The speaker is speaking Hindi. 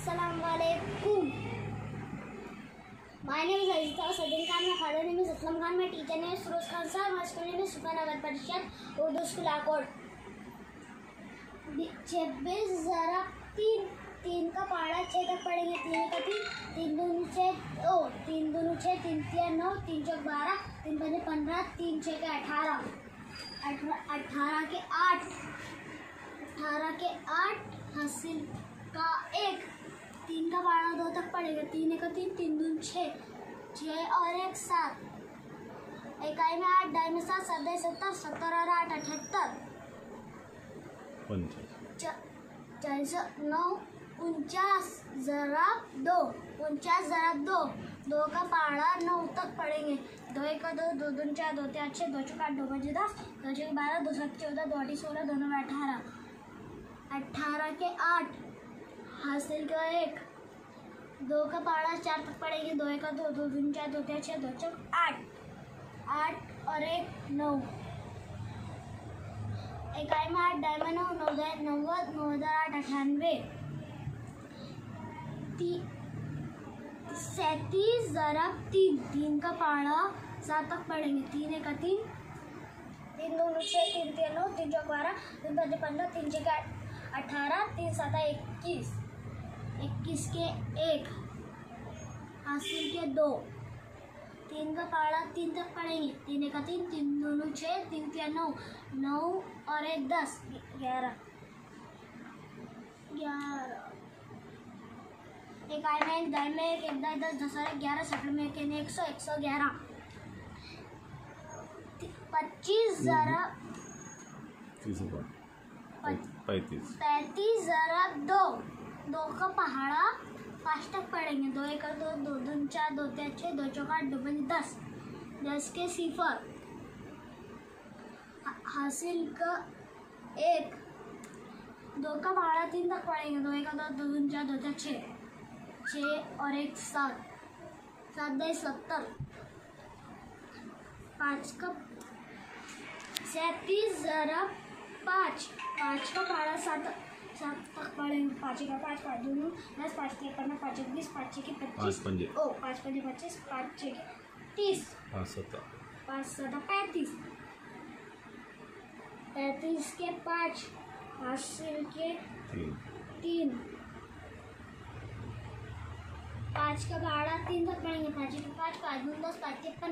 Assalamualaikum. My name is Aziza Sadin Khan. My father name is Aslam Khan. My teacher name is Firoz Khan sir. My school name is Supanagar Parishad Urdu School Akot. 26 जरा 3 का पहाड़ा 6 तक पढ़ेंगे। 3 का 3 दूनी 6 3 दूनी 6 3 तिया 9 3 चौक 12 3 पंजे 15 3 6 के 18 18 के 8 हासिल का 1 3 का पहाड़ा 2 तक पढ़ेंगे। 3 का 3 3 दूनी 6 और 1 7 इकाई में 8 डाई में 7 7 70 70 और 8 78 49 ज़रब 2 49 ज़रब 2 2 का पहाड़ा 9 तक पढ़ेंगे। 2 का 2 2 दूनी 4 2 3 6 2 चौक 8 2 पंजे 10 2 चौक 12 2 7 14 2 8 16 2 9 18 18 के 8 हासिल का 1 2 का पहाड़ा 4 तक पढ़ेंगे। 2 का 2 2 दूनी 4 2 3 6 2 चौक 8 8 और 1 9 इकाई में 8 डाई में 9 9 9 8 98 37 ज़रब 3 3 का पहाड़ा 7 तक पढ़ेंगे। 3 का 3 3 दूनी 6 3 तिया 9 3 चौक 12 3 पंजे 15 3 6 के 18 3 7 21 21 के 1 हासिल के 2 3 का पहाड़ा 3 तक पढ़ेंगे। 3 का 3 3 दूनी 6 3 तिया 9 9 और 1 10 11 इकाई में 1 दाई में 1 1 दाई 10 10 और 11 सेकंड में 1 100 111 25 ज़रब 35 ज़रब 2 2 का पहाड़ा 5 तक पढ़ेंगे। 2 का 2 2 दूनी 4 2 3 6 2 चौक 8 2 पंजे 10 10 के 0 हासिल का 1 2 का पहाड़ा 3 तक पढ़ेंगे। 2 का 2 2 दूनी 4 2 3 6 6 और 1 7 7 10 70 5 का 37 ज़रब 5 5 का पहाड़ा 7 तक पढ़ेंगे। 5 का 5 5 दूनी 10 5 के 15 5 20 5 के 25 5 पंजे 25 5 6 के 30 5 7 35 35 के 5 हासिल के 3 5 का पहाड़ा 3 तक पढ़ेंगे। 5 के 5 5 दूनी 10 5 के 15